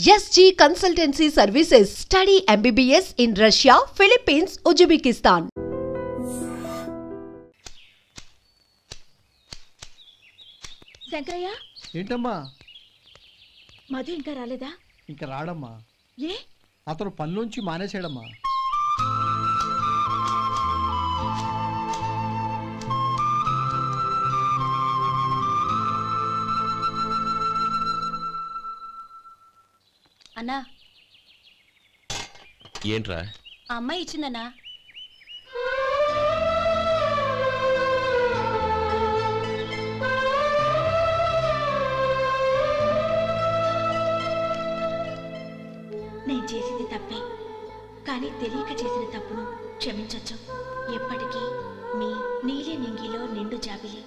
SG Consultancy Services. Study MBBS in Russia, Philippines, Uzbekistan. Shankaraiah ఏంటమ్మా మధు ఇంకా రాలేదా? ఇంకా రాడమ్మా. ఏ అతను పనిలోంచి మానేసాడమ్మా. అన్నా ఏంట్రా? ఆ అమ్మాయి ఇచ్చిందన్నా. నేను చేసింది తప్పే, కానీ తెలియక చేసిన తప్పును క్షమించొచ్చు. ఎప్పటికీ మీ నీలి నింగిలో నిండు జాబిలి.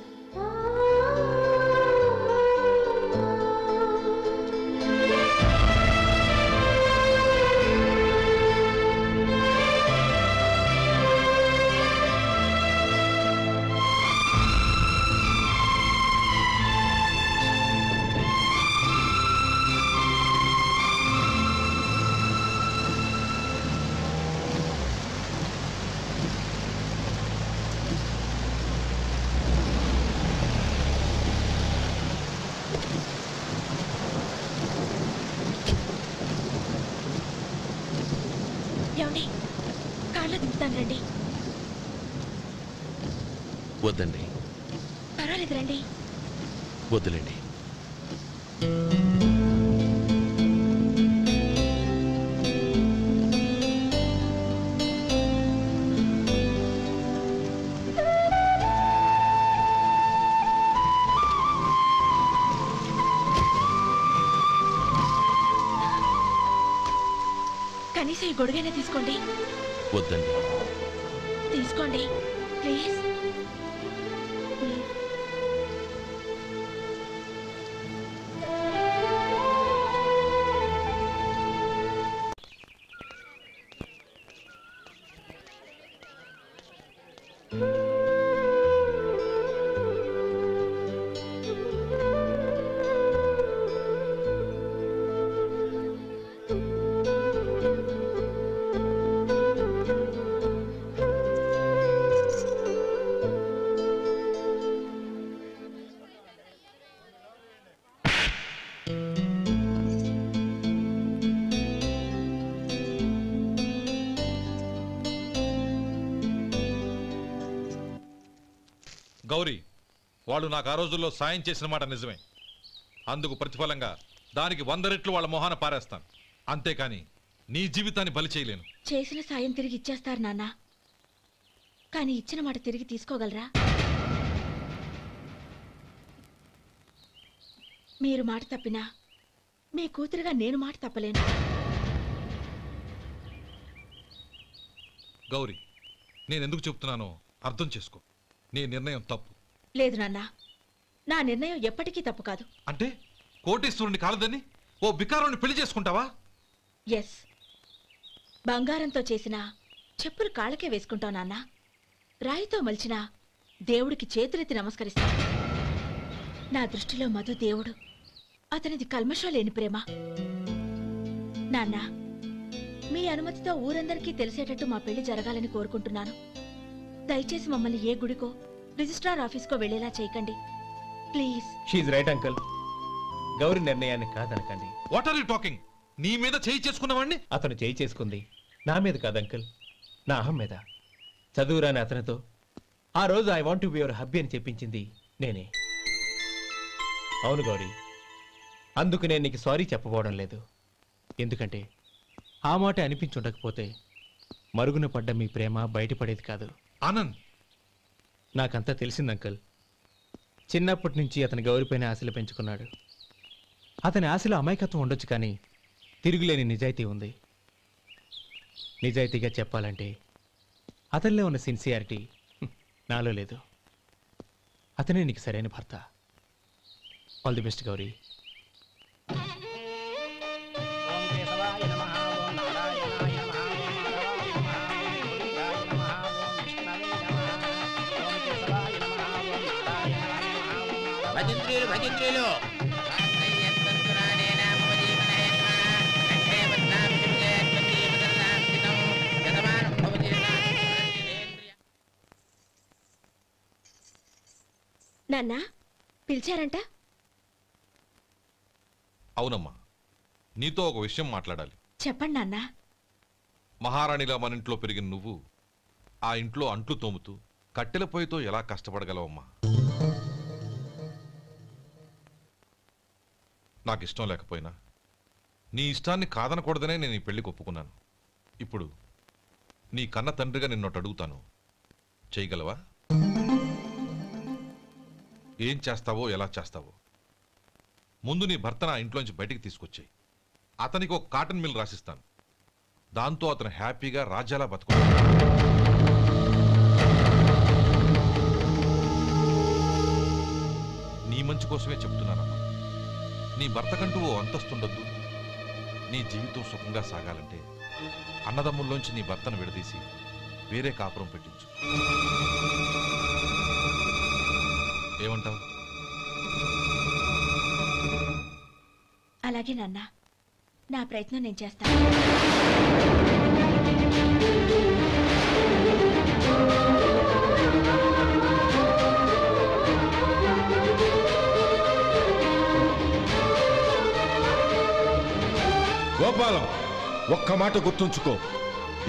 ఏమండి, కార్లో దింపుతాను రండి. వద్దండి. పర్వాలేదు రండి. వద్దులేండి. కనీసం ఈ గొడుగైనా తీసుకోండి. వద్దండి. తీసుకోండి ప్లీజ్. గౌరీ, వాళ్ళు నాకు ఆ రోజుల్లో సాయం చేసిన మాట నిజమే. అందుకు ప్రతిఫలంగా దానికి 100 రెట్లు వాళ్ళ మొహాన పారేస్తాను. అంతేకాని నీ జీవితాన్ని బలి చేయలేను. చేసిన సాయం తిరిగి ఇచ్చేస్తారు నాన్న, కానీ ఇచ్చిన మాట తిరిగి తీసుకోగలరా? మీరు మాట తప్పినా మీ కూతురుగా నేను మాట తప్పలేను. గౌరీ, నేనెందుకు చెప్తున్నానో అర్థం చేసుకో. నీ నిర్ణయం తప్పు. లేదు నాన్న, నా నిర్ణయం ఎప్పటికీ తప్పు కాదు. అంటే కోటేశ్వరుని కాలదని ఓ బికారుని పెళ్లి చేసుకుంటావా? ఎస్, బంగారంతో చేసిన చెప్పులు కాళ్ళకే వేసుకుంటావు నాన్న. రాయితో మలిచిన దేవుడికి చేతులెత్తి నమస్కరిస్తా. నా దృష్టిలో మధు దేవుడు, అతనిది కల్మషం లేని ప్రేమ. నాన్న, మీ అనుమతితో ఊరందరికీ తెలిసేటట్టు మా పెళ్లి జరగాలని కోరుకుంటున్నాను. దయచేసి మమ్మల్ని ఏ గుడికో రిజిస్ట్రార్ ఆఫీస్కో వెళ్లేలా చేయకండి ప్లీజ్. షీఈ్ రైట్ అంకుల్. గౌరి నిర్ణయాన్ని కాదనకండి. What are you talking? నీ మీద చేయి చేసుకున్నవాడిని అతను చేయి చేసుకుంది నా మీద కాదు అంకుల్, నా అహం మీద. చదువురాని అతనితో ఆ రోజు I want to be your hubby అని చెప్పించింది నేనే. అవును గౌరీ, అందుకు నేను నీకు సారీ చెప్పబోవడం లేదు. ఎందుకంటే ఆ మాట అనిపించుండకపోతే మరుగున పడ్డ మీ ప్రేమ బయటపడేది కాదు. ఆనంద్, నాకంతా తెలిసింది అంకుల్. చిన్నప్పటి నుంచి అతని గౌరిపైన ఆశలు పెంచుకున్నాడు. అతని ఆశలో అమాయకత్వం ఉండొచ్చు, కానీ తిరుగులేని నిజాయితీ ఉంది. నిజాయితీగా చెప్పాలంటే అతనిలో ఉన్న సిన్సియారిటీ నాలో లేదు. అతనే నీకు సరైన భర్త. All the best Gauri. భజంత్రీలు నాన్నా పిలిచారంట? అవునమ్మా, నీతో ఒక విషయం మాట్లాడాలి. చెప్పండి నాన్నా. మహారాణిలా మన ఇంట్లో పెరిగిన నువ్వు ఆ ఇంట్లో అంట్లు తోముతూ కట్టెల పొయ్యితో ఎలా కష్టపడగలవమ్మా? నాకు ఇష్టం లేకపోయినా నీ ఇష్టాన్ని కాదనకూడదనే నేను ఈ పెళ్లికి ఒప్పుకున్నాను. ఇప్పుడు నీ కన్న తండ్రిగా నిన్నొట్టు అడుగుతాను, చేయగలవా? ఏం చేస్తావో, ఎలా చేస్తావో ముందు నీ భర్త నా ఇంట్లోంచి బయటికి తీసుకొచ్చాయి. అతనికి ఒక కాటన్ మిల్ రాసిస్తాను. దాంతో అతను హ్యాపీగా రాజ్యాలా బతుకుతాడు. నీ మంచి కోసమే చెప్తున్నానమ్మా. నీ భర్తకంటూ ఓ అంతస్తుండొద్దు. నీ జీవితం సుఖంగా సాగాలంటే అన్నదమ్ముల్లోంచి నీ భర్తను విడదీసి వేరే కాపురం పెట్టించు. ఏమంటావు? అలాగే నాన్నా, నా ప్రయత్నం నేను చేస్తాను. గోపాలం, ఒక్క మాట గుర్తుంచుకో.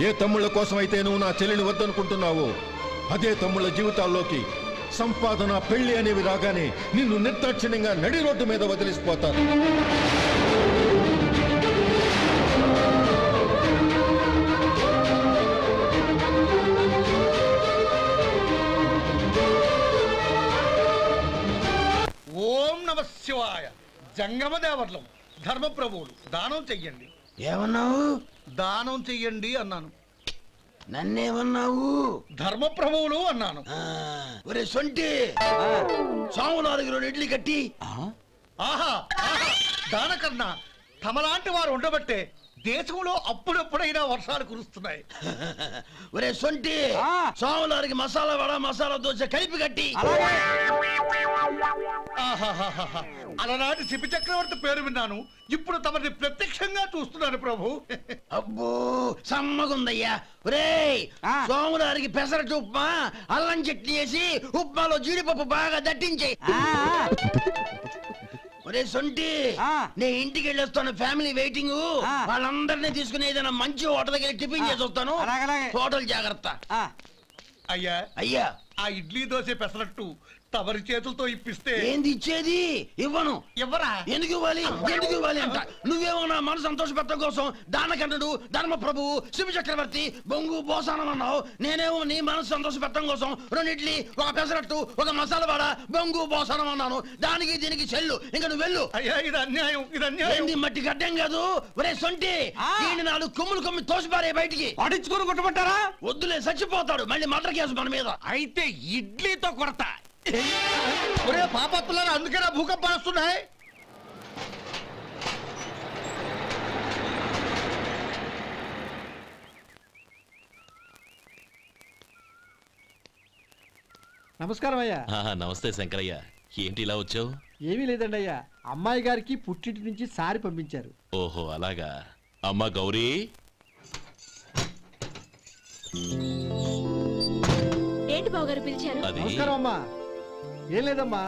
ఏ తమ్ముళ్ళ కోసం అయితే నువ్వు నా చెల్లిని వద్దనుకుంటున్నావో అదే తమ్ముళ్ళ జీవితాల్లోకి సంపాదన, పెళ్లి అనేవి రాగానే నిన్ను నిర్దాక్షిణ్యంగా నడి రోడ్డు మీద వదిలిసిపోతారు. ఓం నమ శివాయ. జంగమ దేవర్లం, ధర్మప్రభువులు, దానం చెయ్యండి. ఏమన్నావు? దానం చెయ్యండి అన్నాను. నన్నేమన్నావు? ధర్మప్రభువులు అన్నాను. ఒరే సొంటి, సోమనాథుకి 2 ఇడ్లీ కట్టి. ఆహా, దానకన్నా తమలాంటి వారు ఉండబట్టే దేశంలో అప్పుడప్పుడైనా వర్షాలు కురుస్తున్నాయి. ఒరే సొంటి, సోమనాథుకి మసాలా వడ, మసాలా దోశ కలిపి కట్టి. ఆహాహాహా, అలనాటి శిపి చక్రవర్తి పేరు విన్నాను, ఇప్పుడు తమని ప్రత్యక్షంగా చూస్తున్నాను ప్రభు. అబ్బో సమ్మగుందయ్యా. ఒరేయ్, సోమనాథుకి పెసరట్టు ఉప్మా, అల్లం చట్నీ వేసి ఉప్మాలో జీడిపప్పు బాగా దట్టించే. ఒరే సొంటి, నే ఇంటికి వెళ్ళొస్తాను, ఫ్యామిలీ వెయిటింగ్. వాళ్ళందరినీ తీసుకుని ఏదైనా మంచి హోటల్ దగ్గర టిఫిన్ చేసి వస్తాను. హోటల్ జాగ్రత్త. అయ్యా అయ్యా, ఆ ఇడ్లీ దోశ పెసరట్టు తమరి చేతులతో ఇప్పిస్తే. ఏంది ఇచ్చేది? ఇవ్వను. ఎవరా? ఎందుకు ఇవ్వాలి? ఎందుకు ఇవ్వాలి అంట. నువ్వేమో నా మనసు సంతోషపెట్టడం కోసం దానకంటుడు, ధర్మ ప్రభువు, శివ చక్రవర్తి, బొంగు బోసానం అన్నావు. నేనేమో నీ మనసు సంతోషపెట్టడం కోసం 2 ఇడ్లీ, ఒక పెసరట్టు, ఒక మసాలా వడ, బొంగు బోసానం అన్నాను. దానికి దీనికి చెల్లు. ఇంకా నువ్వు వెళ్ళు. అయ్యా ఇది అన్యాయం, ఇది అన్యాయం. ఏంది మట్టి గడ్డం కాదు. ఒరే సొంటి, దీన్ని 4 కొమ్ములు తోసిపారే బయటికి. పడించుకొని కొట్టమంటారా? వద్దులే, చచ్చిపోతాడు. మళ్ళీ మటర్ కేసు మన మీద. అయితే ఇడ్లీతో కొడతా. ఒరే పాపత్తులారా, అందుకేనా భూకంపాలు వస్తున్నాయి? నమస్కారం అయ్యా. నమస్తే శంకరయ్య, ఏంటి ఇలా వచ్చావు? ఏమీ లేదండి అయ్యా, అమ్మాయి గారికి పుట్టింటి నుంచి సారి పంపించారు. ఓహో అలాగా. అమ్మా గౌరీ. ఏంటి బావగారు పిలిచారు? అది నమస్కారం అమ్మా. ఏం లేదమ్మా,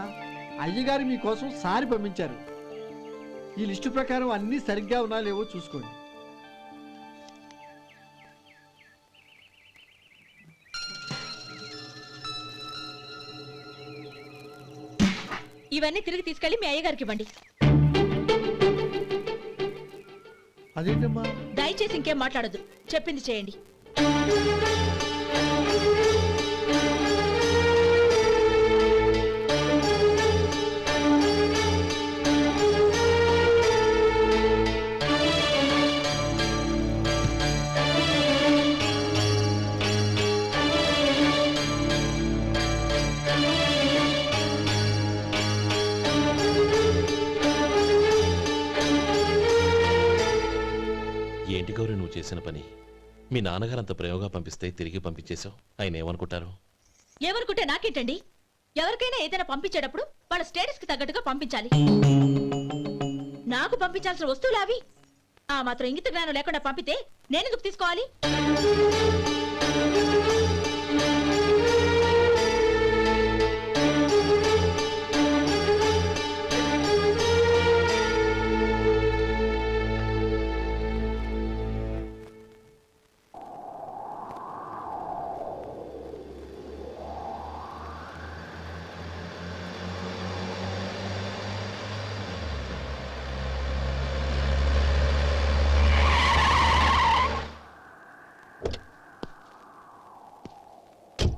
అయ్యగారు మీకోసం సారి పంపించారు. ఈ లిస్టు ప్రకారం అన్ని సరిగ్గా ఉన్నా లేవో చూసుకోండి. ఇవన్నీ తిరిగి తీసుకెళ్లి మీ అయ్యగారికి ఇవ్వండి. అదేంటమ్మా? దయచేసి ఇంకేం మాట్లాడద్దు, చెప్పింది చేయండి. ఏంటి గౌరీ నువ్వు చేసిన పని? మీ నాన్నగారు అంత ప్రేమగా పంపిస్తే తిరిగి పంపించేశావు. ఆయన ఏమనుకుంటారు? ఎవరుకుంటే నాకేంటండి? ఎవరికైనా ఏదైనా పంపించేటప్పుడు వాళ్ళ స్టేటస్ కి తగ్గట్టుగా పంపించాలి. నాకు పంపించాల్సిన వస్తువులు అవి. ఆ మాత్రం ఇంగిత జ్ఞానం లేకుండా పంపితే నేనెందుకు తీసుకోవాలి?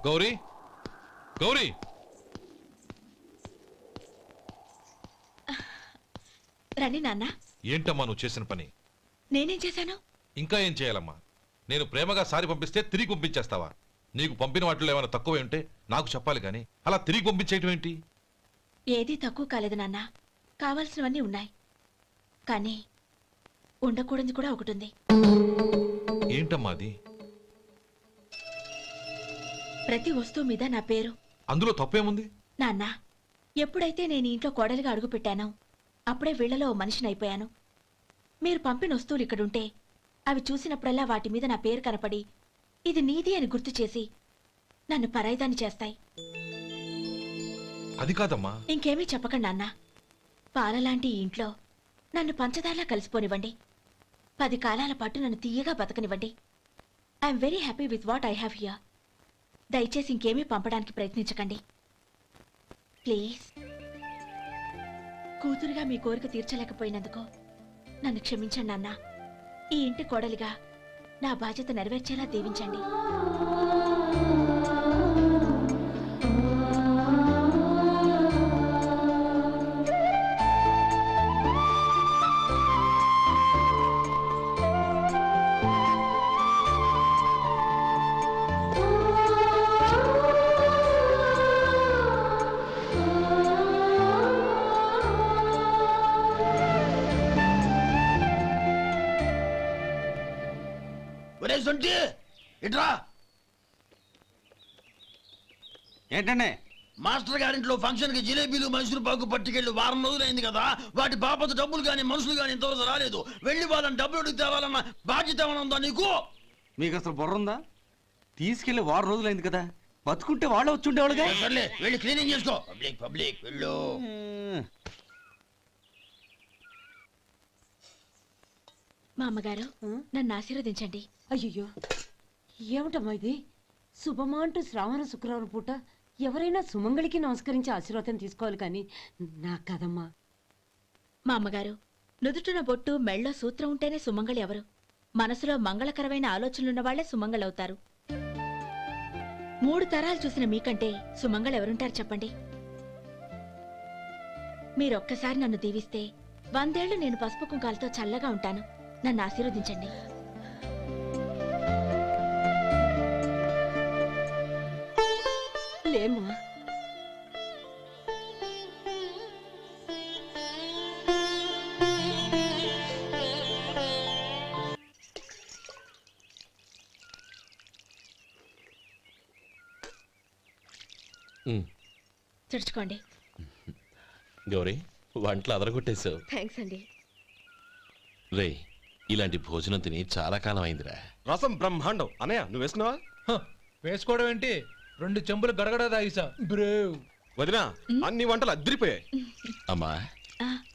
గౌరీ గౌరీ రండి నాన్న. ఏంటమ్మా నువ్వు చేసిన పని? నేనేం చేశాను? ఇంకా ఏం చేయాలమ్మా? నేను ప్రేమగా సారి పంపిస్తే తిరిగి పంపించేస్తావా? నీకు పంపిన వాటిలో ఏమైనా తక్కువ ఉంటే నాకు చెప్పాలి కానీ అలా తిరిగి పంపించేయటం ఏంటి? ఏదీ తక్కువ కాలేదు నాన్న. కావాల్సినవన్నీ ఉన్నాయి, కానీ ఉండకూడదు కూడా ఒకటి ఉంది. ఏంటమ్మా అది? ప్రతి వస్తువు మీద నా పేరు. అందులో తప్పేముంది? నాన్న, ఎప్పుడైతే నేను ఇంట్లో కోడలిగా అడుగు పెట్టానో అప్పుడే వీళ్లలో ఓ మనిషిని అయిపోయాను. మీరు పంపిన వస్తువులు ఇక్కడుంటే అవి చూసినప్పుడల్లా వాటి మీద నా పేరు కనపడి ఇది నీది అని గుర్తు చేసి నన్ను పరాయిదాన్ని చేస్తాయి. అది కాదమ్మా. ఇంకేమీ చెప్పకండి నాన్న. పాలలాంటి ఈ ఇంట్లో నన్ను పంచదారలా కలిసిపోనివ్వండి. 10 కాలాల పాటు నన్ను తీయగా బతకనివ్వండి. I'm very happy with what I have here. దయచేసి ఇంకేమీ పంపడానికి ప్రయత్నించకండి ప్లీజ్. కూతురుగా మీ కోరిక తీర్చలేకపోయినందుకు నన్ను క్షమించండి నాన్న. ఈ ఇంటి కోడలిగా నా బాధ్యత నెరవేర్చేలా దీవించండి. ఇట్రా. ఏంటండి? మాస్టర్ గారింట్లో ఫంక్షన్ కి జిలేబీలు మైసూరు పాకు పట్టుకెళ్ళి వారం రోజులైంది కదా. వాటి బాపత డబ్బులు కానీ మనుషులు కానీ ఇంతవరకు రాలేదు. వెళ్ళి వాళ్ళని డబ్బులు అడిగి తేవాలన్న బాధ్యత ఏమైనా ఉందా నీకు? మీకు అసలు బుర్ర ఉందా? తీసుకెళ్లి వారం రోజులైంది కదా, బతుకుంటే వాళ్ళు వచ్చి ఉండేవాళ్ళుగా. సర్లే వెళ్ళి క్లీనింగ్ చేసుకో. పబ్లిక్ వెళ్ళు. మా అమ్మగారు నన్ను ఆశీర్వదించండి. అయ్యో, ఏమిటమ్మా ఇది? శుభమా అంటూ శ్రావణ శుక్రవారం పూట ఎవరైనా సుమంగళికి నమస్కరించి ఆశీర్వాదం తీసుకోవాలి కానీ నాకు కదమ్మా. మా అమ్మగారు, నుదుటిన బొట్టు మెళ్ళో సూత్రం ఉంటేనే సుమంగళి ఎవరు? మనసులో మంగళకరమైన ఆలోచనలున్న వాళ్లే సుమంగళవుతారు. 3 తరాలు చూసిన మీకంటే సుమంగళ ఎవరుంటారు చెప్పండి? మీరొక్కసారి నన్ను దీవిస్తే 100 ఏళ్లు నేను పసుపు కుంకాలతో చల్లగా ఉంటాను. నన్ను ఆశీర్వదించండి. లేమ్మా, తుడుచుకోండి. గౌరీ, వంటలు అదరగొట్టేశావు. థ్యాంక్స్ అండి. రే, ఇలాంటి భోజనం తిని చాలా కాలం అయిందిరా. రసం బ్రహ్మాండం. అనయ్య నువ్వు వేసుకున్నావా? వేసుకోవడం ఏంటి, 2 చెంబులు గడగడ తాగిసా. బ్రేవ్ వదినా, అన్ని వంటలు అద్దరిపోయాయి. అమ్మా,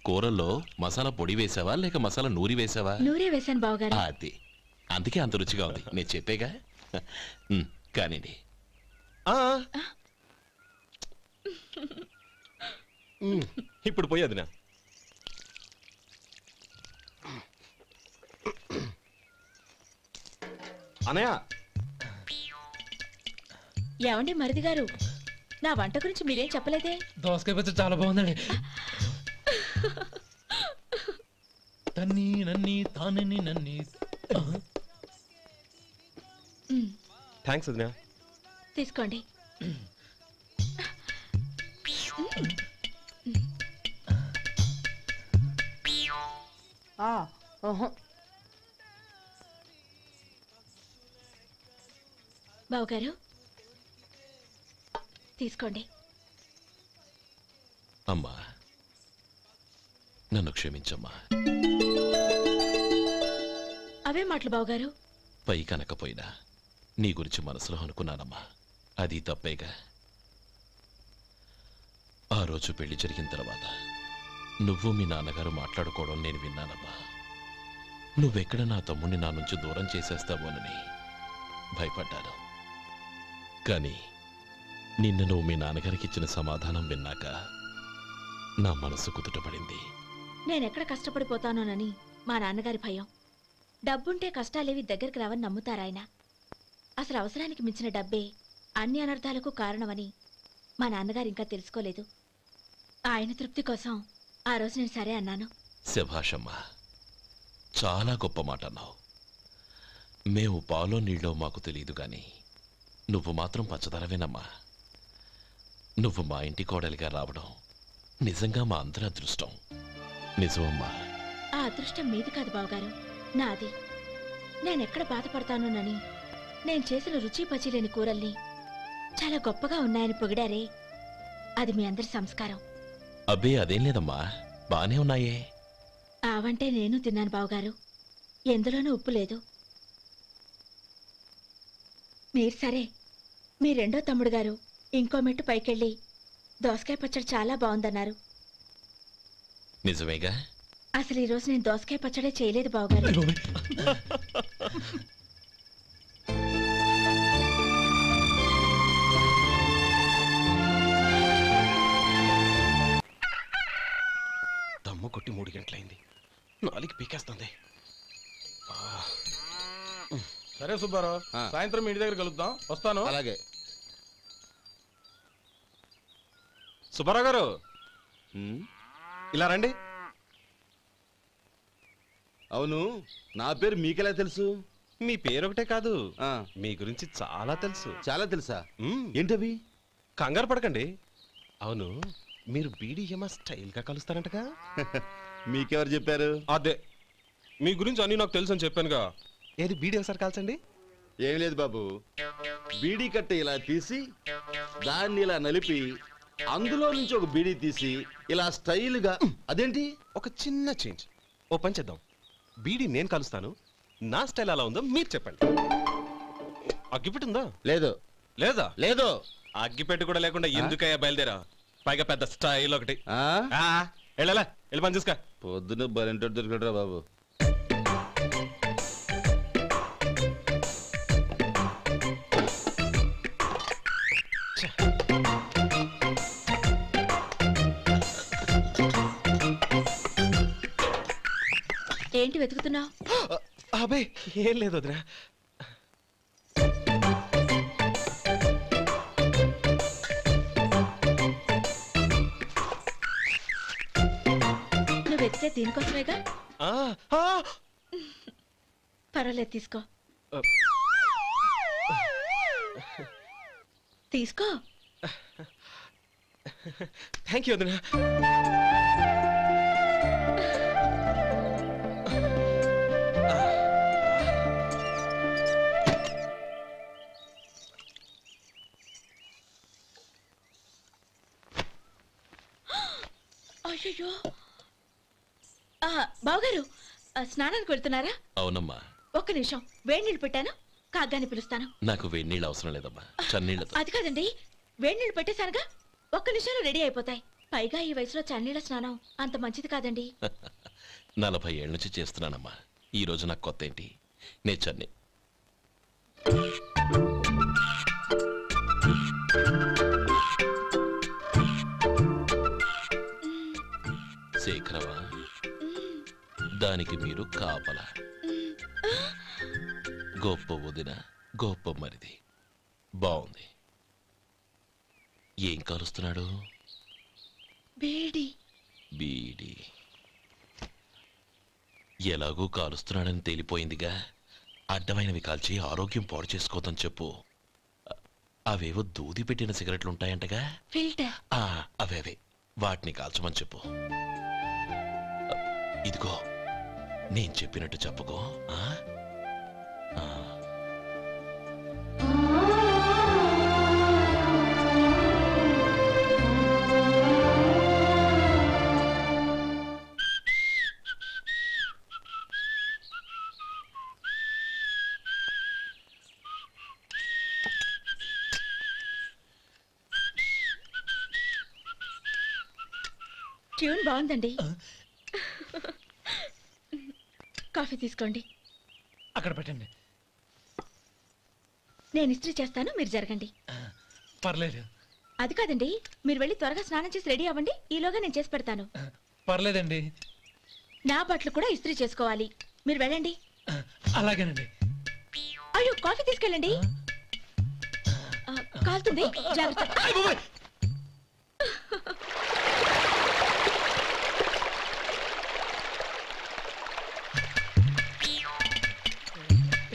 కూరల్లో మసాలా పొడి వేసావా లేక మసాలా నూరి వేసావా? నూరే వేశాను బావగారు. అది అందుకే అంత రుచిగా ఉంది. నేను చెప్పేగా. కానివ్వండి. ఇప్పుడు పోయి వదినా. అనయ్య, ఏమండి మరిది గారు, నా వంట గురించి మీరేం చెప్పలేదే? దోసకాయ పచ్చడి చాలా బాగుందండి. తన్ని నన్ని తానని నన్ని. థ్యాంక్స్ వదినా. తీసుకోండి. బావగారు తీసుకోండి. అమ్మా, నన్ను క్షమించమ్మా. అవే మాటలు బావగారు. పై కనకపోయినా నీ గురించి మనసులో అనుకున్నానమ్మా. అది తప్పేగా. ఆ రోజు పెళ్లి జరిగిన తర్వాత నువ్వు మీ నాన్నగారు మాట్లాడుకోవడం నేను విన్నానమ్మా. నువ్వెక్కడ నా తమ్ముడిని నా నుంచి దూరం చేసేస్తావోనని భయపడ్డాను. కానీ నిన్న నువ్వు మీ నాన్నగారికి ఇచ్చిన సమాధానం విన్నాక నా మనసు కుదుటపడింది. నేనెక్కడ కష్టపడిపోతానోనని మా నాన్నగారి భయం. డబ్బుంటే కష్టాలేవి దగ్గరికి రావని నమ్ముతారాయన. అసలు అవసరానికి మించిన డబ్బే అన్ని అనర్థాలకు కారణమని మా నాన్నగారు ఇంకా తెలుసుకోలేదు. ఆయన తృప్తి కోసం ఆ రోజు నేను సరే అన్నాను. శభాషమ్మా, చాలా గొప్ప మాట అన్నావు. మేము పాలో నీళ్ళో మాకు తెలియదు గాని నువ్వు మాత్రం పచ్చదనవేనమ్మా. నువ్వు మా ఇంటి కోడలిగా రావడం నిజంగా మా అందరి అదృష్టం. నిజమమ్మా. ఆ అదృష్టం మీది కాదు బావగారు, నాది. నేనెక్కడ బాధపడతానోనని నేను చేసిన రుచి పచిలేని కూరల్ని చాలా గొప్పగా ఉన్నాయని పొగిడారే, అది మీ అందరి సంస్కారం. అబ్బే అదేం లేదమ్మా, బానే ఉన్నాయే. ఆవంటే నేను తిన్నాను బావగారు, ఎందులోనూ ఉప్పు లేదు. మీరు సరే, మీ రెండో తమ్ముడు గారు ఇంకో మెట్టు పైకెళ్ళి దోసకాయ పచ్చడి చాలా బాగుందన్నారు. నిజమేగా? అసలు ఈరోజు నేను దోసకాయ పచ్చడే చేయలేదు బావగారు. దమ్ము కొట్టి 3 గంటలైంది, 4కి పీకేస్తుంది. సరే సుబ్బారావు, సాయంత్రం ఇంటి దగ్గర కలుద్దాం. వస్తాను. అలాగే. సుబ్బారావు గారు ఇలా రండి. అవును, నా పేరు మీకెలా తెలుసు? మీ పేరు ఒకటే కాదు, మీ గురించి చాలా తెలుసు. చాలా తెలుసా? ఏంటవి? కంగారు పడకండి. అవును, మీరు బీడీఎం స్టైల్గా కలుస్తారంటగా? మీకెవరు చెప్పారు? అదే, మీ గురించి అన్నీ నాకు తెలుసు అని చెప్పానుగా. ఏది బీడీ ఒకసారి కాల్చండి. ఏం లేదు బాబు, బీడీ కట్ట ఇలా తీసి దాన్ని ఇలా నలిపి అందులో నుంచి ఒక బీడీ తీసి ఇలా స్టైల్గా. అదేంటి? ఒక చిన్న చేంజ్. ఓ పని చేద్దాం, బీడీ నేను కలుస్తాను, నా స్టైల్ అలా ఉందో మీరు చెప్పండి. అగ్గిపెట్టి ఉందా? లేదు. లేదా? లేదు. అగ్గిపెట్టి కూడా లేకుండా ఎందుకయ్యా బయలుదేరా? పైగా పెద్ద స్టైల్ ఒకటి. వెళ్ళాలా, వెళ్ళి పని చూసుకో. పొద్దున బరింటో దొరికడరా బాబు. ఏంటి వెతుకుతున్నావు? అబే ఏం లేదు వదినా. నువ్వు వెతికే దీనికోసమేగా. పర్వాలేదు, తీసుకో. తీసుకో. థ్యాంక్ యూ వదినా. అయ్యో, బావగారు స్నానానికి వెళ్తున్నారా? అవునమ్మా. ఒక్క నిమిషం, వేడి నీళ్ళు పెట్టాను, కాగ్గాని పిలుస్తాను. నాకు వేడి నీళ్ళు అవసరం లేదమ్మా, చన్నీళ్ళతో. అది కాదండి, వేడి నీళ్ళు పెట్టేశానుగా, ఒక్క నిమిషంలో రెడీ అయిపోతాయి. పైగా ఈ వయసులో చన్నీళ్ళ స్నానం అంత మంచిది కాదండి. 40 ఏళ్ళ నుంచి చేస్తున్నానమ్మా, ఈ రోజు నాకు కొత్త ఏంటి? నే చన్నీ. శేఖరవా, దానికి మీరు కాపలా. గొప్ప వదిన, గొప్ప మరిది. బాగుంది. ఏం కాలుస్తున్నాడు? బీడి. బీడి ఎలాగూ కాలుస్తున్నాడని తేలిపోయిందిగా. అడ్డమైనవి కాల్చి ఆరోగ్యం పాడు చేసుకోదని చెప్పు. అవేవో దూది పెట్టిన సిగరెట్లుంటాయంటగా, ఫిల్టర్. అవే వాటిని కాల్చమని చెప్పు. ఇదిగో, నేను చెప్పినట్టు చెప్పుకో. ట్యూన్ బాగుందండి. కాఫీ తీసుకోండి. అక్కడ పెట్టండి. నేను ఇస్త్రీ చేస్తాను, మీరు జరగండి. పర్లేదు. అది కాదండి, మీరు వెళ్ళి త్వరగా స్నానం చేసి రెడీ అవ్వండి, ఈలోగా నేను చేసి పెడతాను. పర్లేదండి. నా బట్టలు కూడా ఇస్త్రీ చేసుకోవాలి, మీరు వెళ్ళండి. అలాగేనండి. అయ్యో, కాఫీ తీసుకెళ్ళండి. కాలుతుంది జాగ్రత్త.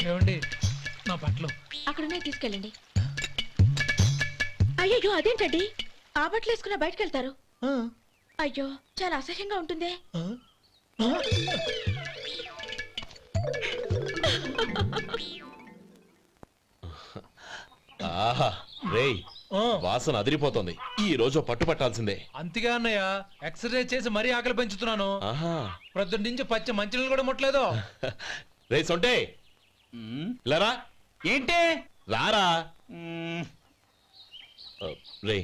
ఏమండి నా బట్టలు అక్కడనే తీసుకెళ్ళండి. అయ్యో అదేంటండి ఆ బట్టలు వేసుకున్న బయటకు వెళ్తారు? అయ్యో చాలా అసహ్యంగా ఉంటుందే. ఆహా రేయ్ వాసన అదిరిపోతుంది. ఈ రోజు పట్టు పట్టాల్సిందే. అంతగా అన్నయ్య ఎక్సర్సైజ్ చేసి మరీ ఆకలి పెంచుతున్నాను. ప్రొద్దున నుంచి పచ్చ మంచినీళ్ళు కూడా ముట్టలేదు. రే సొంటే లరా ఏంటి రారా రే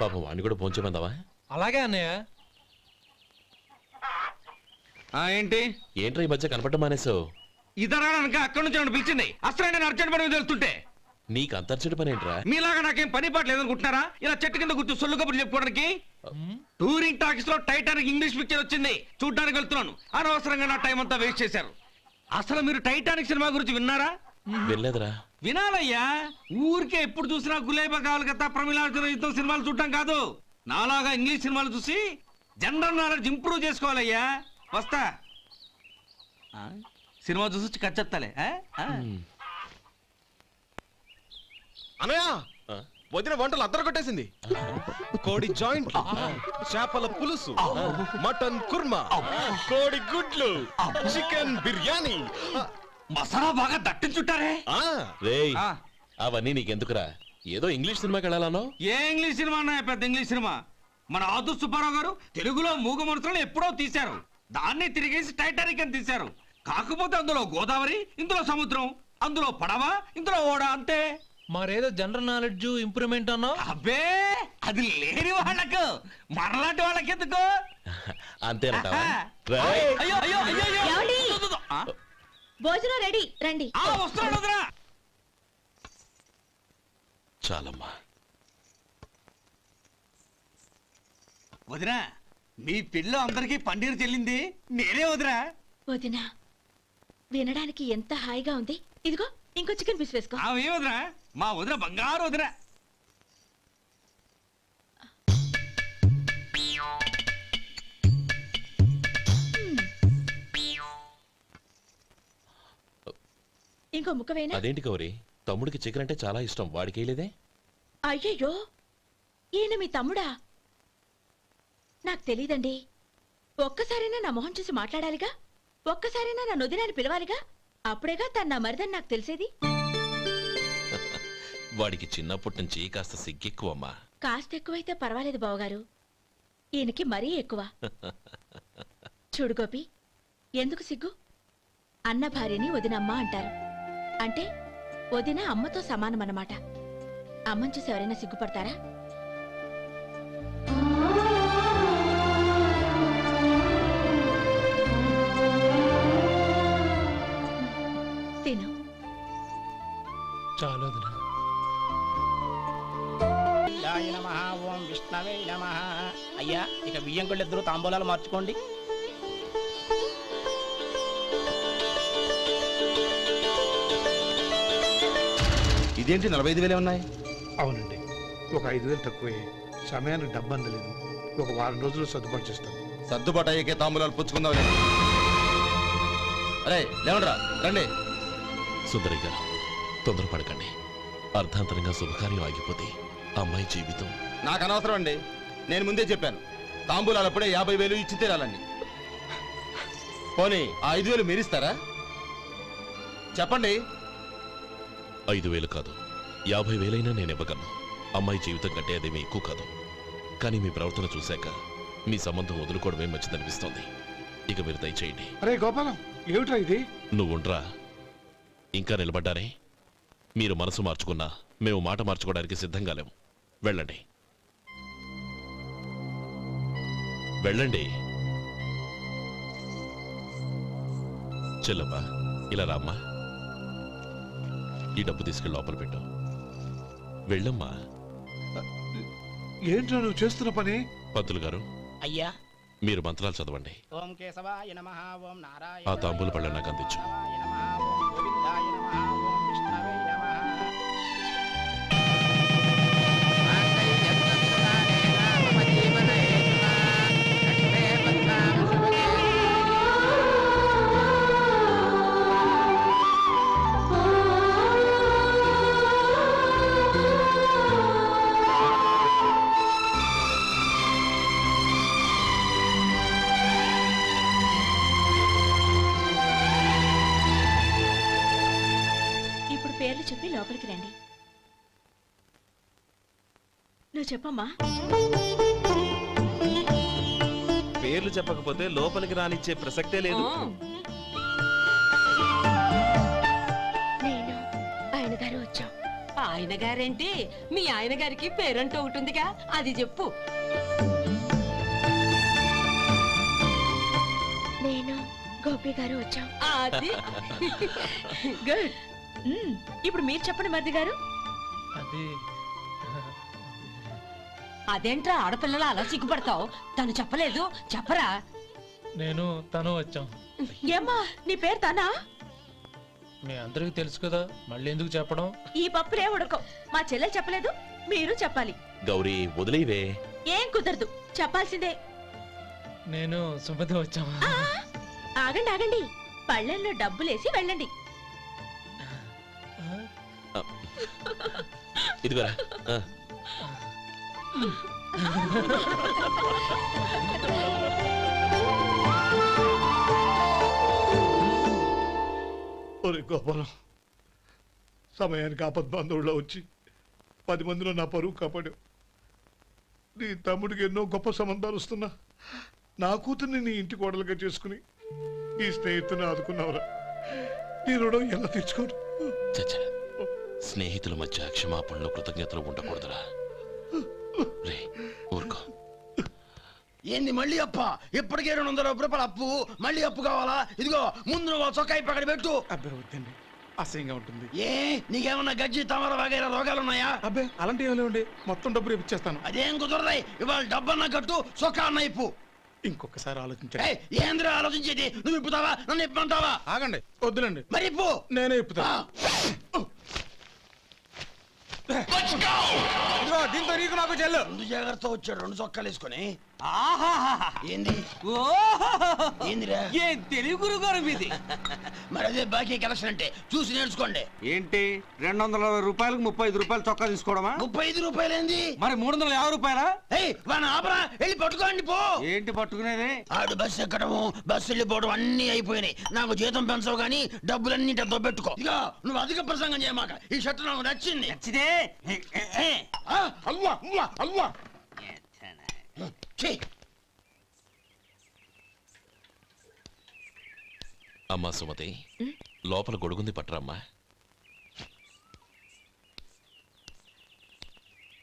పాపం వాడిని కూడా పోంచమందావా? అలాగే అన్నయ్య. ఏంటి ఏంట్రా ఈ మధ్య కనపడడం మానేసావు? ఇదరా అక్కడి నుంచి నన్ను పిలిచింది. అసలు నేను అర్జెంట్ పని వెళ్తుంటే నీకు అంతర్చడి పని ఏంట్రా? మీలాగా నాకేం పని పాట లేదనుకుంటున్నారా? ఇలా చెట్టు కింద కూర్చో సొల్లు కబుర్లు చెప్పుకోవడానికి. టూరింగ్ టాకీస్ లో టైటానిక్ ఇంగ్లీష్ పిక్చర్ వచ్చింది, చూడ్డానికి వెళ్తున్నాను. అనవసరంగా నా టైం అంతా వేస్ట్ చేశారు. అసలు మీరు టైటానిక్ సినిమా గురించి విన్నారా? వెళ్ళలేదురా. వినాలయ్యా. ఊరికే ఎప్పుడు చూసినా గులేబా కావాలి కదా ప్రమిళార్జున యుద్ధం సినిమాలు చూడటం కాదు. నాలాగా ఇంగ్లీష్ సినిమాలు చూసి జనరల్ నాలెడ్జ్ ఇంప్రూవ్ చేసుకోవాలయ్యా. వస్తా. సినిమా చూసి కచ్చెత్తాలే. అనయా వదిన వంటలు అద్దరు కొట్టేసింది. కోడి జాయింట్, చేపల పులుసు, మటన్ కుర్మా, కోడి గుడ్లు, చికెన్ బిర్యానీ, మసాలా బాగా దట్టించుంటారే. రేయ్ అవన్నీ నీకెందుకురా? ఏదో ఇంగ్లీష్ సినిమాకి వెళ్ళాలనో? ఏ ఇంగ్లీష్ సినిమా అన్నా? పెద్ద ఇంగ్లీష్ సినిమా. మన ఆదు సుబ్బారావు గారు తెలుగులో మూగ మనుషులను ఎప్పుడో తీశారు. దాన్ని తిరిగేసి టైటానిక్ అని తీశారు. కాకపోతే అందులో గోదావరి, ఇందులో సముద్రం, అందులో పడవ, ఇందులో ఓడ, అంతే. మరేదో జనరల్ నాలెడ్జ్ ఇంప్రూవ్మెంట్ అన్నా? అబ్బే అది లేని వాళ్ళకు, మనలాంటి వాళ్ళకి ఎందుకు? అంతేనంటావా? అయ్యో అయ్యో అయ్యో భోజనం రెడీ, రండి. వస్తున్నాడు వదరా. చాలమ్మా. వదినా మీ పిల్ల అందరికి పన్నీరు చెల్లింది నేనే వదినా. వదినా వినడానికి ఎంత హాయిగా ఉంది. ఇదిగో ఇంకో చికెన్ పీస్ వేసుకో. ఏ వదినా? మా వదిన బంగారు వదిన. ఇంకో ముక్క వేయనా? అదేంటి గౌరీ, తమ్ముడికి చికెన్ అంటే చాలా ఇష్టం, వాడికి వేయలేదే? అయ్యయ్యో ఈయన మీ తమ్ముడా? నాకు తెలీదండి. ఒక్కసారైనా నా మొహం చూసి మాట్లాడాలిగా, ఒక్కసారైనా నా నొదినాన్ని పిలవాలిగా, అప్పుడేగా తన నా మరిదని నాకు తెలిసేది. వాడికి చిన్నప్పటి నుంచి కాస్త సిగ్గెక్కువమ్మా. కాస్త ఎక్కువైతే పర్వాలేదు బావగారు, ఈయనకి మరీ ఎక్కువ. చూడు గోపి, ఎందుకు సిగ్గు? అన్న భార్యని వదినమ్మ అంటారు. అంటే వదిన అమ్మతో సమానమన్నమాట. అమ్మని చూసి ఎవరైనా సిగ్గుపడతారా? తిను. చాలు వదినా. ఓం విష్ణవే నమః. అయ్యా ఇక బియ్యం కొళ్ళు ఇద్దరు తాంబూలాలు మార్చుకోండి. ఇదేంటి 45,000 ఉన్నాయి? అవునండి, ఒక 5,000 తక్కువే. సమయానికి డబ్బు అందలేదు. ఒక వారం రోజులు సర్దుబాటు చేస్తాం. సర్దుబాటు అయ్యే తాంబూలాలు పుచ్చుకుందాం. అరే లేవండ్రా, రండి. సుందరి గారు తొందరపడకండి. అర్ధాంతరంగా శుభకార్యం ఆగిపోతే అమ్మాయి జీవితం. నాకు అనవసరం అండి, నేను ముందే చెప్పాను. తాంబూలాలు అప్పుడే 50,000 ఇచ్చి తీరాలండి. పోనీ ఆ 5,000 మీరిస్తారా? చెప్పండి. 5,000 కాదు, 50,000 నేను ఇవ్వగలను. అమ్మాయి జీవితం కంటే అదేమీ ఎక్కువ కాదు. కానీ మీ ప్రవర్తన చూశాక మీ సంబంధం వదులుకోవడమే మంచిదనిపిస్తోంది. ఇక మీరు దయచేయండి. అరే గోపాలం, ఏమిట్రా ఇది? నువ్వుండ్రా. ఇంకా నిలబడ్డారే? మీరు మనసు మార్చుకున్నా మేము మాట మార్చుకోవడానికి సిద్ధంగా లేము. వెళ్ళండి వెళ్ళండి. చెల్లమ్మా ఇలా రామ్మా. ఈ డబ్బు తీసుకెళ్ళి లోపల పెట్టు. వెళ్ళమ్మా. ఏంట్రా నువ్వు చేస్తున్న పని? పంతులు గారు, అయ్యా మీరు మంత్రాలు చదవండి. ఓం కేశవాయ నమః. ఓం నారాయణ. ఆ తాంబూల పళ్ళ నాకు అందించు. ఓం గోవిందాయ నమః. ఓం విష్ణవే నమః. పేర్లు చెప్పి లోపలికి రండి. నువ్వు చెప్పమ్మా. పేర్లు చెప్పకపోతే లోపలికి రానిచ్చే ప్రసక్తే లేదు. నేను ఆయన గారు వచ్చాం. ఆయన గారేంటి? మీ ఆయన గారికి పేరంటూ ఒకటి ఉందిగా, అది చెప్పు. నేను గోపి గారు వచ్చాం. అది గుడ్. ఇప్పుడు మీరు చెప్పండి మరిది గారు. అదేంట్రా ఆడపిల్లలు అలా సిగ్గుపడతావు? తను చెప్పలేదు, చెప్పరా? నేను తను వచ్చాం. ఏమ్మా నీ పేరు తనా? మీ అందరికి తెలుసు కదా, మళ్ళీ ఎందుకు చెప్పడం? ఈ పప్పులే ఉడకం. మా చెల్లెలు చెప్పలేదు, మీరు చెప్పాలి. గౌరీ వదిలేవే. ఏం కుదరదు, చెప్పాల్సిందే. నేను సుమతి వచ్చాం. ఆగండి ఆగండి, పళ్ళెంలో డబ్బులేసి వెళ్ళండి. ఇదిగోరా. ఒరే గోపాలం, సమయానికి ఆపద్బంధువుల్లో వచ్చి 10 మందిలో నా పరువు కాపాడావు. నీ తమ్ముడికి ఎన్నో గొప్ప సంబంధాలు వస్తున్నా నా కూతుర్ని నీ ఇంటి కోడలుగా చేసుకుని ఈ స్నేహితుని ఆదుకున్నావురా. నీ రుణం ఎలా తెచ్చుకోరు? స్నేహితుల మధ్య క్షమాపణలు కృతజ్ఞతలు ఉండకూడదురా. రే ఊరుకో. ఏంది మళ్ళీ అప్ప? ఇప్పటికే 200 రూపాయలు అప్పు, మళ్ళీ అప్పు కావాలా? ఇదిగో ముందు నువ్వు చొక్కాయి పక్కన పెట్టు. అబ్బే వద్దండి, అసహ్యంగా ఉంటుంది. ఏ నీకేమన్నా గజ్జి తమర వగైరా రోగాలు ఉన్నాయా? అబ్బే అలాంటి ఏమీ లేవండి, మొత్తం డబ్బు రేపు ఇచ్చేస్తాను. అదేం కుదరదాయి. ఇవాళ డబ్బన్నా కట్టు, చొక్కా అన్న ఇప్పు. ఇంకొకసారి ఆలోచించండి. ఏంద్రా ఆలోచించేది? నువ్వు ఇప్పుతావా, నన్ను ఇప్పమంటావా? ఆగండి, వద్దులండి. మరి ఇప్పు. నేనే ఇప్పుతా. దీంతో నీకు నాకు చెల్లు. ముందు జాగ్రత్త వచ్చాడు 2 చొక్కాలు వేసుకొని. ఏంది ఏందిరా? ఏం తెలుగు గురుగారు మీది? మరి అదే బాకీ కలెక్షన్ అంటే చూసి నేర్చుకోండి. ఏంటి 260 రూపాయలకు 35 రూపాయలు చొక్కా తీసుకోవడమా? 35 రూపాయలు ఏంది? మరి 350 రూపాయలా? వాడిని ఆపరా, వెళ్ళి పట్టుకోండి పో. ఏంటి పట్టుకునేది? ఆడు బస్సు ఎక్కడము, బస్సు వెళ్ళిపోవడం అన్ని అయిపోయినాయి. నాకు జీతం పెంచవు గానీ డబ్బులన్నీ దొబ్బెట్టుకో. ఇక నువ్వు అధిక ప్రసంగం చేయమాక. ఈ షర్ట్ నాకు నచ్చింది. నచ్చితే అల్వా అల్వా అల్వా. అమ్మా సుమతి, లోపల గొడుగుంది పట్టరమ్మా.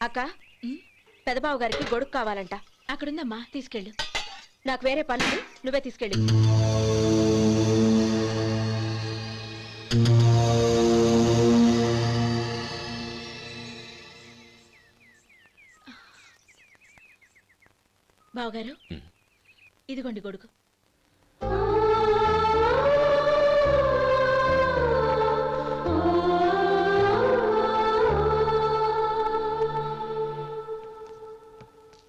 అక్క, పెదబాబు గారికి గొడుగు కావాలంట. అక్కడుందమ్మా, తీసుకెళ్ళు. నాకు వేరే పనులు, నువ్వే తీసుకెళ్ళు. బావగారు, ఇదిగోండి గొడుగు.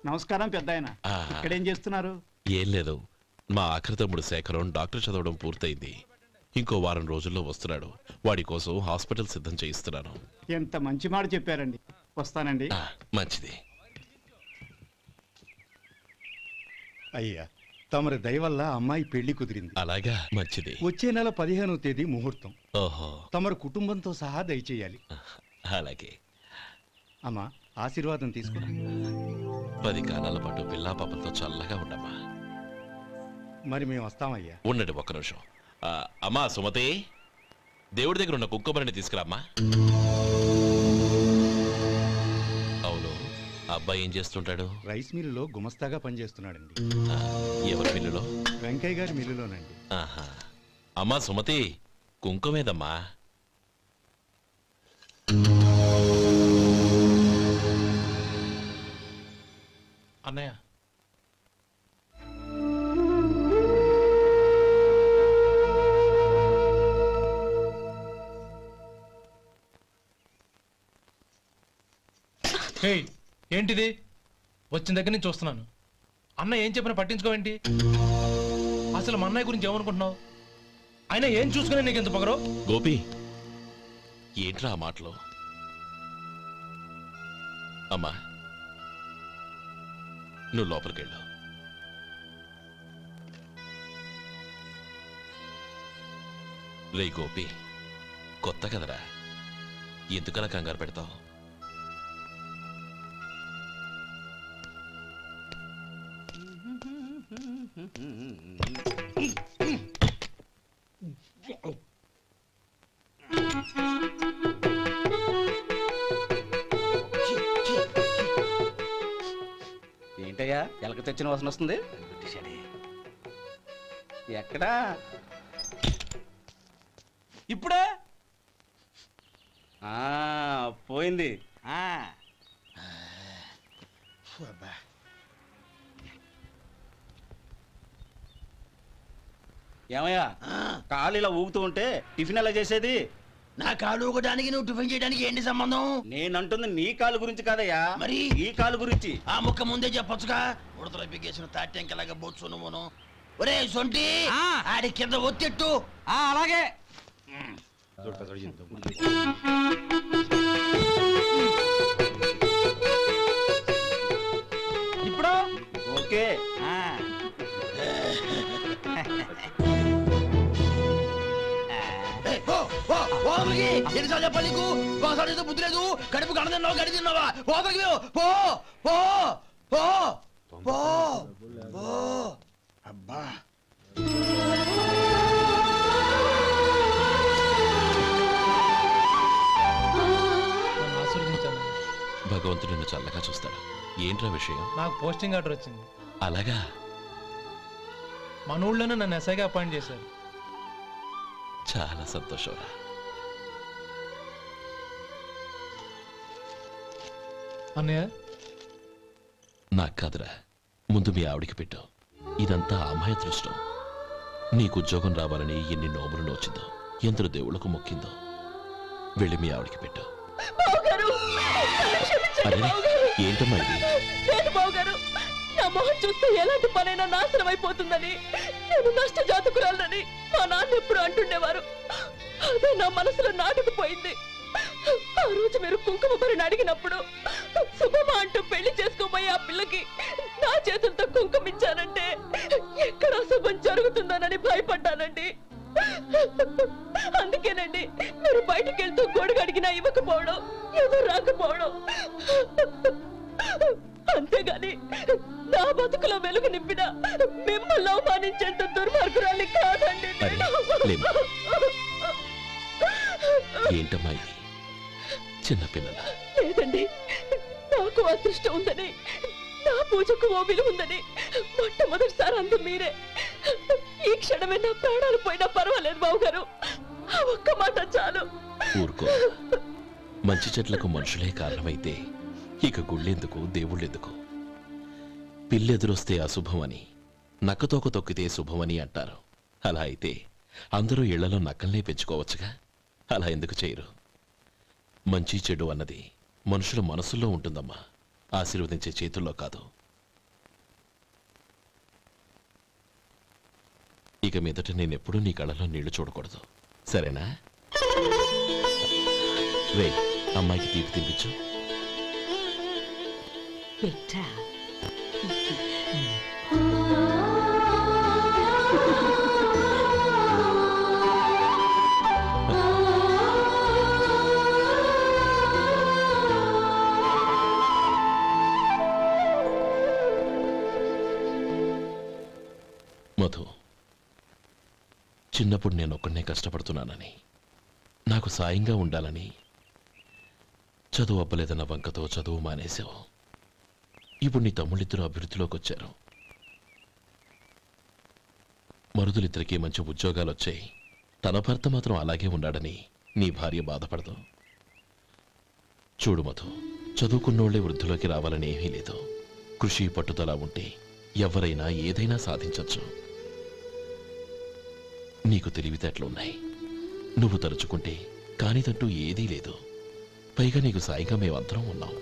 నమస్కారం పెద్దాయన. ఇక్కడేం చేస్తున్నారు? ఏం లేదు, మా ఆఖరి తమ్ముడు శేఖరం డాక్టర్ చదవడం పూర్తయింది. ఇంకో వారం రోజుల్లో వస్తున్నాడు. వాడి కోసం హాస్పిటల్ సిద్ధం చేయిస్తున్నాను. ఎంత మంచి మాట చెప్పారండి. వస్తానండి. మంచిది. అయ్యా, తమరి దయ వల్ల అమ్మాయి పెళ్లి కుదిరింది. అలాగా, మంచిది. వచ్చే నెల 15వ తేదీ ముహూర్తం. ఓహో. తమరు కుటుంబంతో సహా దయచేయాలి. అలాగే. అమ్మా, ఆశీర్వాదం తీసుకో. 10 కాలాల పాటు పిల్లా పాపలతో చల్లగా ఉండమ్మా. మరి మేము వస్తామయ్యా. ఉండండి ఒక్క నిమిషం. అమ్మా సుమతి, దేవుడి దగ్గర ఉన్న కుక్కమరిని తీసుకురామ్మా. అవును, అబ్బాయి ఏం చేస్తుంటాడు? రైస్ మిల్లులో గుమస్తాగా పనిచేస్తున్నాడండి. ఎవరి మిల్లులో? వెంకయ్య గారి మిల్లులోనండి. ఆహా. అమ్మా సుమతి, కుంకుమేదమ్మా? అన్నయ్య, ఏంటిది? వచ్చిన దగ్గర నుంచి చూస్తున్నాను. అన్న ఏం చెప్పినా పట్టించుకోవేంటి? అసలు మా అన్నయ్య గురించి ఏమనుకుంటున్నావు? ఆయన ఏం చూసుకునే నీకు ఎంత పొగరు? గోపి, ఏంట్రా ఆ మాటలు? అమ్మా, నువ్వు లోపలికెళ్ళు. రే గోపి, కొత్త కదరా, ఎందుకలా కంగారు పెడతావు? ఏంటయ్యా ఎలక తెచ్చిన వాసన వస్తుంది? ఎక్కడా? ఇప్పుడే పోయింది. ఏమయ్యా కాలు ఇలా ఊగుతూ ఉంటే టిఫిన్ ఎలా చేసేది? నా కాలు ఊగడానికి నువ్వు టిఫిన్ చేయడానికి ఏంటి సంబంధం? నేనంటుంది నీ కాలు గురించి కాదయ్యా, మరి ఈ కాలు గురించి. ఆ ముక్క ముందే చెప్పొచ్చుగా. ఉడతలో బిగేసిన తాటెంకలాగా బొచ్చు నువ్వును. ఒరే సొంటి, ఆడి కింద ఒత్తెట్టు. అలాగే. ఇప్పుడు ఓకే. ఎన్నిసార్లు చెప్పాలి నీకు? ఒకసారి ఏదో బుద్ధి లేదు. కడుపు కడ తిన్నావా గడి తిన్నావా? పోతకి పో పో పో పో పో. అబ్బా భగవంతుడు నిన్ను చల్లగా చూస్తాడు. ఏంట్రా విషయం? నాకు పోస్టింగ్ ఆర్డర్ వచ్చింది. అలాగా? మన ఊళ్ళోనే నన్ను ఎస్ఐగా అపాయింట్ చేశారు. చాలా సంతోషంరా. అన్నయ్య నాకు కాదురా, ముందు మీ ఆవిడికి పెట్టు. ఇదంతా అమ్మాయి అదృష్టం. నీకు ఉద్యోగం రావాలని ఎన్ని నోములు నోచిందో, ఎందరు దేవుళ్లకు మొక్కిందో. వెళ్ళి మీ ఆవిడికి పెట్టు. ఏంటమ్మా ఇది? లేదు బావగారు, నా మొహం చూస్తే ఎలాంటి పనైనా నాశనం అయిపోతుందని, నేను నష్ట జాతకురాలని మా నాన్న ఎప్పుడు అంటుండేవారు. అదే నా మనసులో నాటుకుపోయింది. ఆ రోజు మీరు కుంకుమ భరిని అడిగినప్పుడు శుభమా అంటూ పెళ్లి చేసుకోబోయే ఆ పిల్లకి నా చేతులతో కుంకుమ ఇచ్చానంటే ఎక్కడ శుభం జరుగుతుందోనని భయపడ్డానండి. అందుకేనండి మీరు బయటికి వెళ్తూ గొడుగు అడిగినా ఇవ్వకపోవడం, ఏదో రాకపోవడం. అంతేగాని నా బతుకులో వెలుగు నింపిన మిమ్మల్ని అవమానించేంత దుర్మార్గురాలి కాదండి. ఏంటమ్మా ఇది? చిన్నపిల్లల లేదండి, నాకు అదృష్టం ఉందని, నా పూజకు ఓ విలువ ఉందని మొట్టమొదటిసారి అందు మీరే. ఈ క్షణమే నా ప్రాణాలు పోయినా పర్వాలేదు బావగారు, ఆ ఒక్క మాట చాలు. ఊరుకో. మంచి చెట్లకు మనుషులే కారణమైతే ఇక గుళ్ళెందుకు, దేవుళ్ళెందుకు? పిల్లెదురొస్తే అశుభం అని, నక్కతోక తొక్కితే శుభమని అంటారు. అలా అయితే అందరూ ఇళ్లలో నక్కల్నే పెంచుకోవచ్చుగా. అలా ఎందుకు చేయరు? మంచి చెడు అన్నది మనుషుల మనసుల్లో ఉంటుందమ్మా, ఆశీర్వదించే చేతుల్లో కాదు. ఇక మీదట నేనెప్పుడూ నీ కళ్ళలో నీళ్లు చూడకూడదు, సరేనా? రే, అమ్మాయికి తీపి తినిపించు. మధు, చిన్నప్పుడు నేను ఒక్కడనే కష్టపడుతున్నానని, నాకు సాయంగా ఉండాలని చదువు అబ్బలేదన్న వంకతో చదువు మానేశావు. ఇప్పుడు నీ తమ్ముళ్ళిద్దరూ అభివృద్ధిలోకి వచ్చారు. మరుదులిద్దరికీ మంచి ఉద్యోగాలు వచ్చాయి. తన భర్త మాత్రం అలాగే ఉన్నాడని నీ భార్య బాధపడదు. చూడు మధు, చదువుకున్నోళ్లే వృద్ధిలోకి రావాలని ఏమీ లేదు. కృషి పట్టుదల ఉంటే ఎవరైనా ఏదైనా సాధించవచ్చు. నీకు తెలివితేటలున్నాయి. నువ్వు తలుచుకుంటే కానిదంటూ ఏదీ లేదు. పైగా నీకు సాయిగా మేమందరం ఉన్నాం.